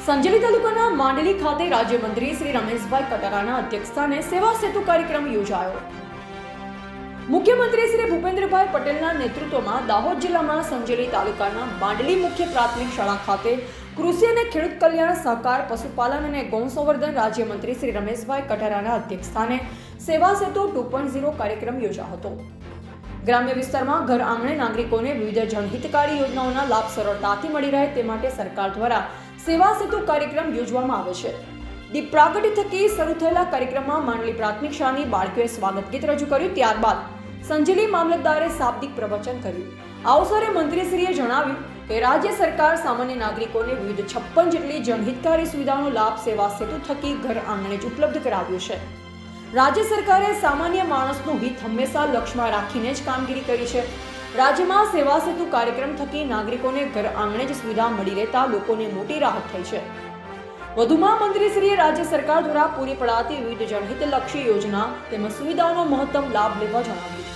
સંજેલી તાલુકાના માંડલી ખાતે રાજ્યમંત્રી શ્રી રમેશભાઈ કટારાના અધ્યક્ષસ્થાને સેવા સેતુ કાર્યક્રમ યોજાયો। મુખ્યમંત્રી શ્રી ભૂપેન્દ્રભાઈ પટેલના નેતૃત્વમાં દાહોદ જિલ્લામાં સંજેલી તાલુકાના માંડલી મુખ્ય પ્રાથમિક શાળા ખાતે કૃષિ અને ખેડૂત કલ્યાણ સહકાર પશુપાલન અને ગૌસંવર્ધન રાજ્યમંત્રી શ્રી રમેશભાઈ કટારાના અધ્યક્ષસ્થાને સેવા સેતુ 2.0 કાર્યક્રમ યોજાયો હતો। ગ્રામ્ય વિસ્તારમાં ઘર આંગણે નાગરિકોને વિવિધ જનહિતકારી યોજનાઓના લાભ સરળતાથી મળી રહે તે માટે સરકાર દ્વારા સેવા સેતુ કાર્યક્રમ યોજવામાં આવે છે। દીપ પ્રાગટ્ય થકી શરૂ થયેલા કાર્યક્રમમાં માંડલી પ્રાથમિક શાળાની બાળકીઓએ સ્વાગત ગીત રજૂ કર્યું। ત્યારબાદ સંજેલી મામલતદારે શાબ્દિક પ્રવચન કર્યું। આ અવસરે મંત્રીશ્રીએ જણાવ્યું કે રાજ્ય સરકાર સામાન્ય નાગરિકોને વિવિધ 56 જેટલી જનહિતકારી સુવિધાઓનો લાભ સેવા સેતુ થકી ઘર આંગણે જ ઉપલબ્ધ કરાવ્યો છે। રાજ્ય સરકારે સામાન્ય માણસનું હિત હંમેશા લક્ષ્યમાં રાખીને જ કામગીરી કરી છે। રાજ્યમાં સેવા સેતુ કાર્યક્રમ થકી નાગરિકોને ઘર આંગણે જ સુવિધા મળી રહેતા લોકોને મોટી રાહત થઈ છે। વધુમાં મંત્રીશ્રીએ રાજ્ય સરકાર દ્વારા પૂરી પડાતી વિવિધ જનહિતલક્ષી યોજના તેમજ સુવિધાઓનો મહત્તમ લાભ લેવા જણાવ્યું।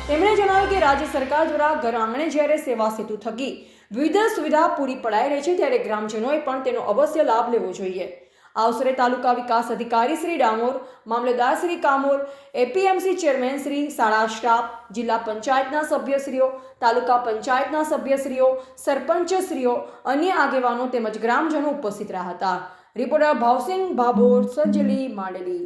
તેમણે જણાવ્યું કે રાજ્ય સરકાર દ્વારા ઘર આંગણે જ્યારે સેવા સેતુ થકી વિવિધ સુવિધા પૂરી પડાઈ રહી છે ત્યારે ગ્રામજનોએ પણ તેનો અવશ્ય લાભ લેવો જોઈએ। આ અવસરે તાલુકા વિકાસ અધિકારી શ્રી ડામોર, મામલતદાર શ્રી કામોર, એપીએમસી ચેરમેન શ્રી, શાળા સ્ટાફ, જિલ્લા પંચાયતના સભ્યશ્રીઓ, તાલુકા પંચાયતના સભ્યશ્રીઓ, સરપંચશ્રીઓ, અન્ય આગેવાનો તેમજ ગ્રામજનો ઉપસ્થિત રહ્યા હતા। રિપોર્ટર ભાવસિંહ ભાભોર, સંજેલી, માંડલી।